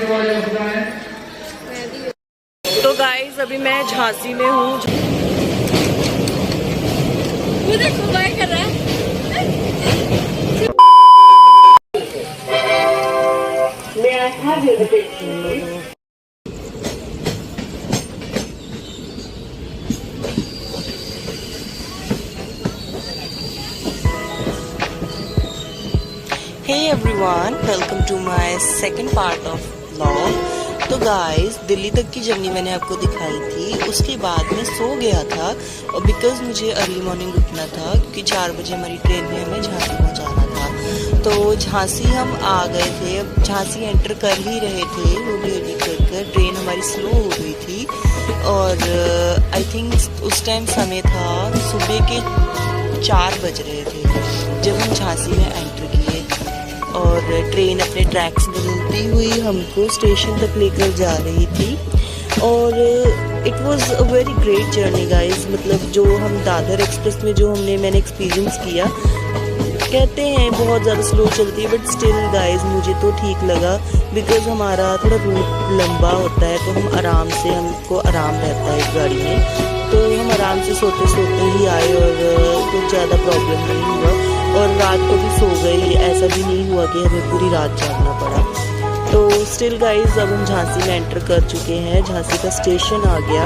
तो गाइस अभी मैं झांसी में हूँ। देखो बाय कर रहा है। May I have your attention? Hey everyone, welcome to my second part of vlog। तो गाइस दिल्ली तक की जर्नी मैंने आपको दिखाई थी, उसके बाद मैं सो गया था और बिकॉज मुझे अर्ली मॉर्निंग उठना था क्योंकि 4 बजे हमारी ट्रेन में हमें झांसी पहुंचाना था। तो झांसी हम आ गए थे, अब झांसी एंटर कर ही रहे थे, होली होली कर ट्रेन हमारी स्लो हो गई थी और आई थिंक उस टाइम समय था सुबह के 4 बज रहे थे जब हम झांसी में एंटर किए और ट्रेन अपने ट्रैक्स बदलती हुई हमको स्टेशन तक लेकर जा रही थी और it was a very great journey guys. मतलब जो हम दादर एक्सप्रेस में जो मैंने एक्सपीरियंस किया, कहते हैं बहुत ज़्यादा स्लो चलती है बट स्टिल गाइस मुझे तो ठीक लगा बिकॉज हमारा थोड़ा रूट लंबा होता है तो हम आराम से, हमको आराम रहता है इस गाड़ी में, तो हम आराम से सोते सोते ही आए और कुछ ज़्यादा प्रॉब्लम नहीं हुआ और रात को भी सो गई, ऐसा भी नहीं हुआ कि हमें पूरी रात जागना पड़ा। तो स्टिल गाइस अब हम झांसी में एंटर कर चुके हैं, झांसी का स्टेशन आ गया।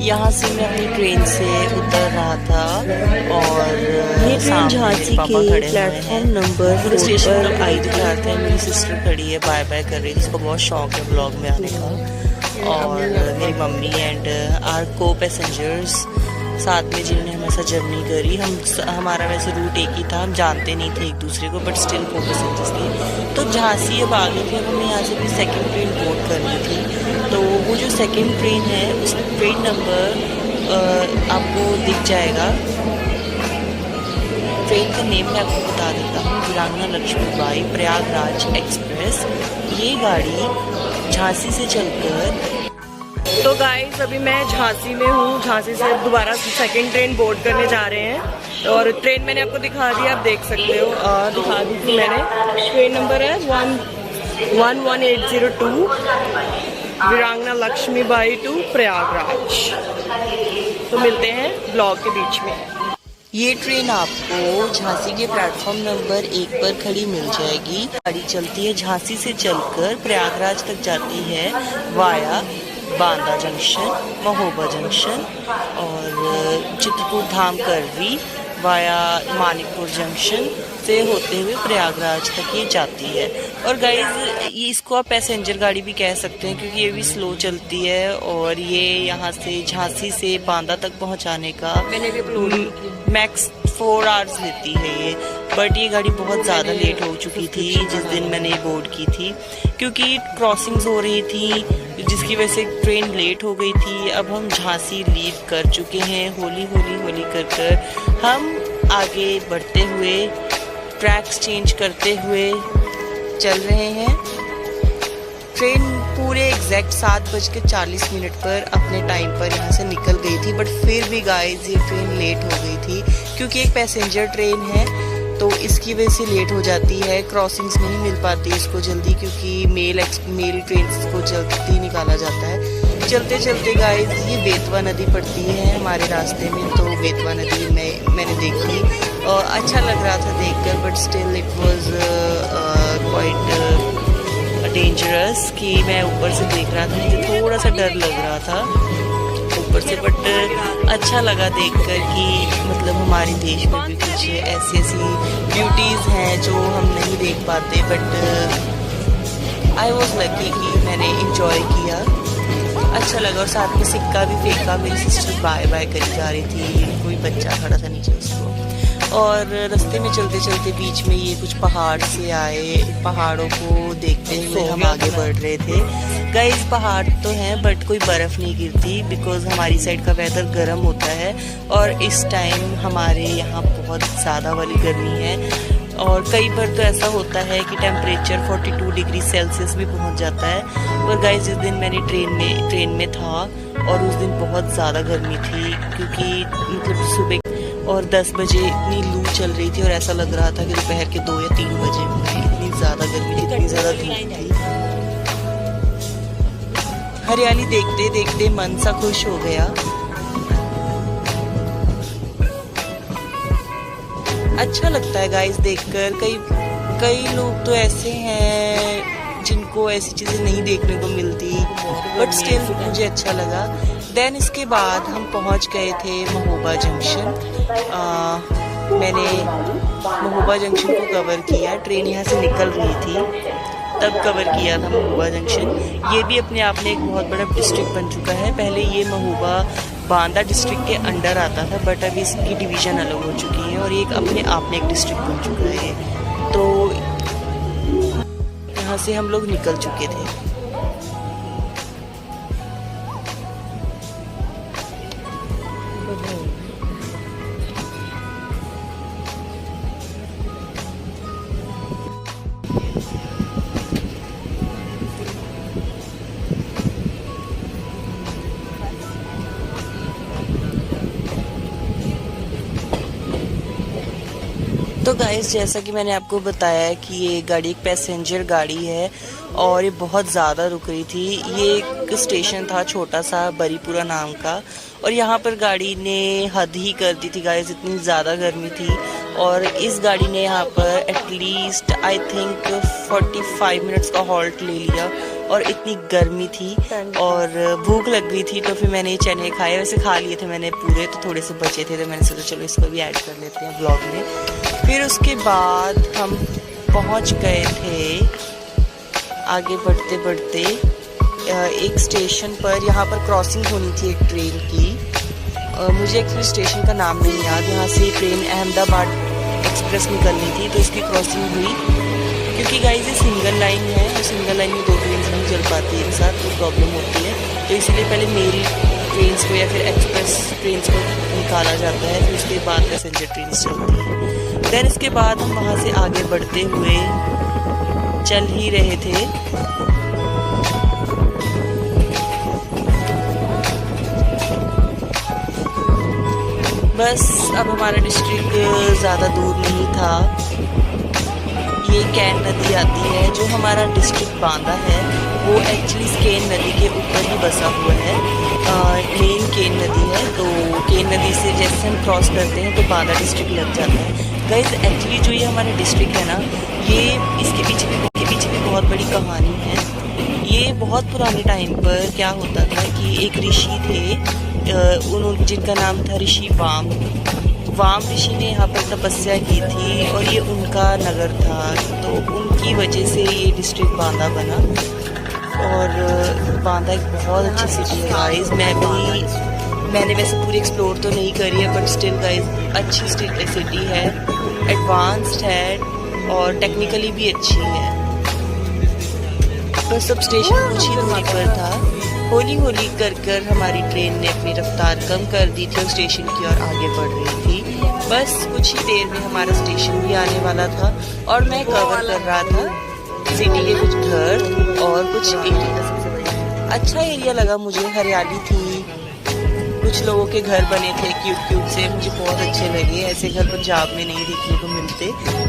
यहाँ से मैं अपनी ट्रेन से उतर रहा था और ये ट्रेन झांसी के प्लेटफॉर्म नंबर 4 पर आई थी। मेरी सिस्टर खड़ी है, बाय बाय कर रही थी, उसको बहुत शौक है ब्लॉग में आने का और मेरी मम्मी एंड आर को पैसेंजर्स साथ में जिन्होंने हमेशा जर्नी करी। हमारा वैसे रूट एक ही था, हम जानते नहीं थे एक दूसरे को बट स्टिल को पैसेंजर्स थे। तो झांसी अब आ गई थी, अब हमें यहाँ से भी सेकंड ट्रेन बोर्ड करनी थी। तो वो जो सेकंड ट्रेन है उस ट्रेन नंबर आपको दिख जाएगा, ट्रेन का नेम मैं आपको बता देता हूँ, वीरांगना लक्ष्मीबाई प्रयागराज एक्सप्रेस। ये गाड़ी झांसी से चलकर, तो गाइस अभी मैं झांसी में हूँ, झांसी से दोबारा सेकंड ट्रेन बोर्ड करने जा रहे हैं और ट्रेन मैंने आपको दिखा दी, आप देख सकते हो, दिखा दी थी मैंने। ट्रेन नंबर है 11802 वीरांगना लक्ष्मीबाई टू प्रयागराज। तो मिलते हैं ब्लॉग के बीच में। ये ट्रेन आपको झांसी के प्लेटफॉर्म नंबर 1 पर खड़ी मिल जाएगी। गाड़ी चलती है झांसी से चलकर प्रयागराज तक जाती है via Banda junction, Mahoba junction और चित्रकूट धाम करवी वाया मानिकपुर जंक्शन से होते हुए प्रयागराज तक ये जाती है। और गाइज ये इसको आप पैसेंजर गाड़ी भी कह सकते हैं क्योंकि ये भी स्लो चलती है और ये यहाँ से झांसी से बांदा तक पहुँचाने का मैंने भी मैक्स 4 आवर्स लेती है ये, बट ये गाड़ी बहुत ज़्यादा लेट हो चुकी थी जिस दिन मैंने ये बोर्ड की थी क्योंकि क्रॉसिंग्स हो रही थी जिसकी वजह से ट्रेन लेट हो गई थी। अब हम झांसी लीव कर चुके हैं, होली होली होली कर हम आगे बढ़ते हुए ट्रैक्स चेंज करते हुए चल रहे हैं। ट्रेन पूरे एग्जैक्ट 7:40 पर अपने टाइम पर यहाँ से निकल गई थी बट फिर भी गाइस ये ट्रेन लेट हो गई थी क्योंकि एक पैसेंजर ट्रेन है तो इसकी वजह से लेट हो जाती है। क्रॉसिंग्स नहीं मिल पाती इसको जल्दी क्योंकि मेल ट्रेन को जल्दी निकाला जाता है। चलते चलते गाइस ये बेतवा नदी पड़ती है हमारे रास्ते में, तो बेतवा नदी मैंने देखी और अच्छा लग रहा था देखकर but still it was quite dangerous कि मैं ऊपर से देख रहा था, मुझे थोड़ा सा डर लग रहा था ऊपर से बट अच्छा लगा देखकर कि मतलब हमारे देश में भी कुछ ऐसी ब्यूटीज़ हैं जो हम नहीं देख पाते बट आई वॉज लकी कि मैंने इंजॉय किया, अच्छा लगा। और साथ में सिक्का भी फेंका, मेरी सिस्टर बाय बाय करी जा रही थी, कोई बच्चा खड़ा था नीचे उसको। और रास्ते में चलते चलते बीच में ये कुछ पहाड़ से आए, पहाड़ों को देखते हुए हम आगे बढ़ रहे थे। गाइस पहाड़ तो हैं बट कोई बर्फ़ नहीं गिरती बिकॉज हमारी साइड का वेदर गर्म होता है और इस टाइम हमारे यहाँ बहुत ज़्यादा वाली गर्मी है और कई बार तो ऐसा होता है कि टेम्परेचर 42 डिग्री सेल्सियस भी पहुँच जाता है। और गाइस जिस दिन मैंने ट्रेन में था और उस दिन बहुत ज़्यादा गर्मी थी क्योंकि मतलब सुबह और 10 बजे इतनी लू चल रही थी और ऐसा लग रहा था कि दोपहर के 2 या 3 बजे होंगे। इतनी ज़्यादा गर्मी थी, इतनी ज़्यादा धूप थी। हरियाली देखते देखते मन सा खुश हो गया। अच्छा लगता है गाइस देखकर। कई लोग तो ऐसे हैं जिनको ऐसी चीज़ें नहीं देखने को मिलती, बट स्टिल मुझे अच्छा लगा। देन इसके बाद हम पहुंच गए थे महोबा जंक्शन। मैंने महोबा जंक्शन को कवर किया। ट्रेन यहाँ से निकल रही थी तब कवर किया था महोबा जंक्शन। ये भी अपने आप में एक बहुत बड़ा डिस्ट्रिक्ट बन चुका है। पहले ये महोबा बांदा डिस्ट्रिक्ट के अंडर आता था, बट अभी इसकी डिवीज़न अलग हो चुकी है और ये अपने आप में एक डिस्ट्रिक्ट बन चुका है। तो यहाँ से हम लोग निकल चुके थे। तो गाइस जैसा कि मैंने आपको बताया कि ये गाड़ी एक पैसेंजर गाड़ी है और ये बहुत ज़्यादा रुक रही थी। ये एक स्टेशन था छोटा सा बरीपुरा नाम का और यहाँ पर गाड़ी ने हद ही कर दी थी गाइस, इतनी ज़्यादा गर्मी थी। और इस गाड़ी ने यहाँ पर एटलीस्ट आई थिंक 45 मिनट्स का हॉल्ट ले लिया और इतनी गर्मी थी और भूख लग गई थी। तो फिर मैंने ये चने खाए, वैसे खा लिए थे मैंने पूरे, तो थोड़े से बचे थे तो मैंने सोचा चलो इसको भी ऐड कर लेते हैं ब्लॉग में। फिर उसके बाद हम पहुंच गए थे आगे बढ़ते बढ़ते एक स्टेशन पर। यहाँ पर क्रॉसिंग होनी थी एक ट्रेन की। मुझे एक्चुअली स्टेशन का नाम नहीं याद। यहाँ से ट्रेन अहमदाबाद एक्सप्रेस निकलनी थी तो इसकी क्रॉसिंग हुई। क्योंकि गाइस ये सिंगल लाइन है और सिंगल लाइन में 2 ट्रेन नहीं चल पाती एक साथ, तो प्रॉब्लम होती है। तो इसलिए पहले मेल ट्रेन को या फिर एक्सप्रेस ट्रेन को निकाला जाता है, फिर उसके बाद पैसेंजर ट्रेन चलती है। देन इसके बाद हम वहाँ से आगे बढ़ते हुए चल ही रहे थे। बस अब हमारा डिस्ट्रिक्ट ज़्यादा दूर नहीं था। ये कैन नदी आती है। जो हमारा डिस्ट्रिक्ट बांदा है वो एक्चुअली केन नदी के ऊपर ही बसा हुआ है। मेन केन नदी है, तो केन नदी से जैसे हम क्रॉस करते हैं तो बांदा डिस्ट्रिक्ट लग जाता है। गाइस एक्चुअली जो ये हमारा डिस्ट्रिक्ट है ना, ये इसके पीछे भी बहुत बड़ी कहानी है। ये बहुत पुराने टाइम पर क्या होता था कि एक ऋषि थे, उन्होंने जिनका नाम था ऋषि वाम ऋषि ने यहाँ पर तपस्या की थी और ये उनका नगर था। तो उनकी वजह से ये डिस्ट्रिक्ट बांदा बना। और बांदा एक बहुत अच्छी सिटी है गाइस। मैंने वैसे पूरी एक्सप्लोर तो नहीं करी है, बट स्टिल गाइस अच्छी सिटी है, एडवांस्ड है और टेक्निकली भी अच्छी है। तो सब स्टेशन कुछ ही दूरी पर था। होली कर हमारी ट्रेन ने अपनी रफ्तार कम कर दी थी और स्टेशन की ओर आगे बढ़ रही थी। बस कुछ ही देर में हमारा स्टेशन भी आने वाला था और मैं कवर कर रहा था सिटी के कुछ घर और कुछ एरिया। अच्छा एरिया लगा मुझे, हरियाली थी, कुछ लोगों के घर बने थे क्यूट से, मुझे बहुत अच्छे लगे। ऐसे घर पंजाब में नहीं देखने को मिलते,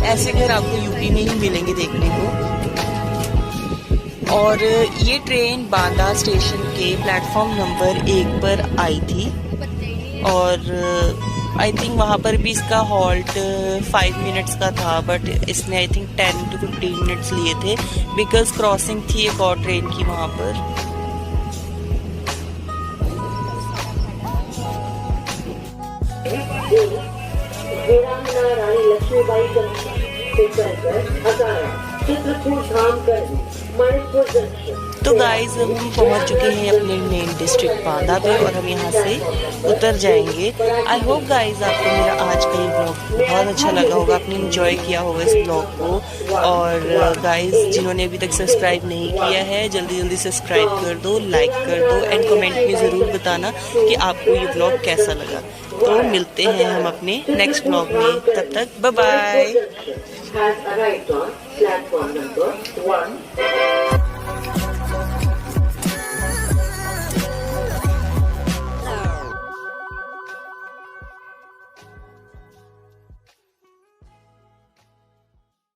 ऐसे घर आपको यूपी में ही मिलेंगे देखने को। और ये ट्रेन बांदा स्टेशन के प्लेटफॉर्म नंबर 1 पर आई थी और आई थिंक वहाँ पर भी इसका हॉल्ट 5 मिनट्स का था, बट इसने आई थिंक 10 to 15 मिनट्स लिए थे बिकॉज क्रॉसिंग थी एक और ट्रेन की वहाँ पर। वीरांगना रानी लक्ष्मीबाई से चित्रकूट धाम कर मणिपुर जंक्शन। तो गाइज अब हम पहुंच चुके हैं अपने मेन डिस्ट्रिक्ट बांदा पे और हम यहाँ से उतर जाएंगे। आई होप गाइज आपको मेरा आज का ये ब्लॉग बहुत अच्छा लगा होगा, आपने एंजॉय किया होगा इस ब्लॉग को। और गाइज जिन्होंने अभी तक सब्सक्राइब नहीं किया है जल्दी सब्सक्राइब कर दो, लाइक कर दो एंड कमेंट में ज़रूर बताना कि आपको ये ब्लॉग कैसा लगा। तो मिलते हैं हम अपने नेक्स्ट ब्लॉग में, तब तक bye bye. Has arrived on platform number 1.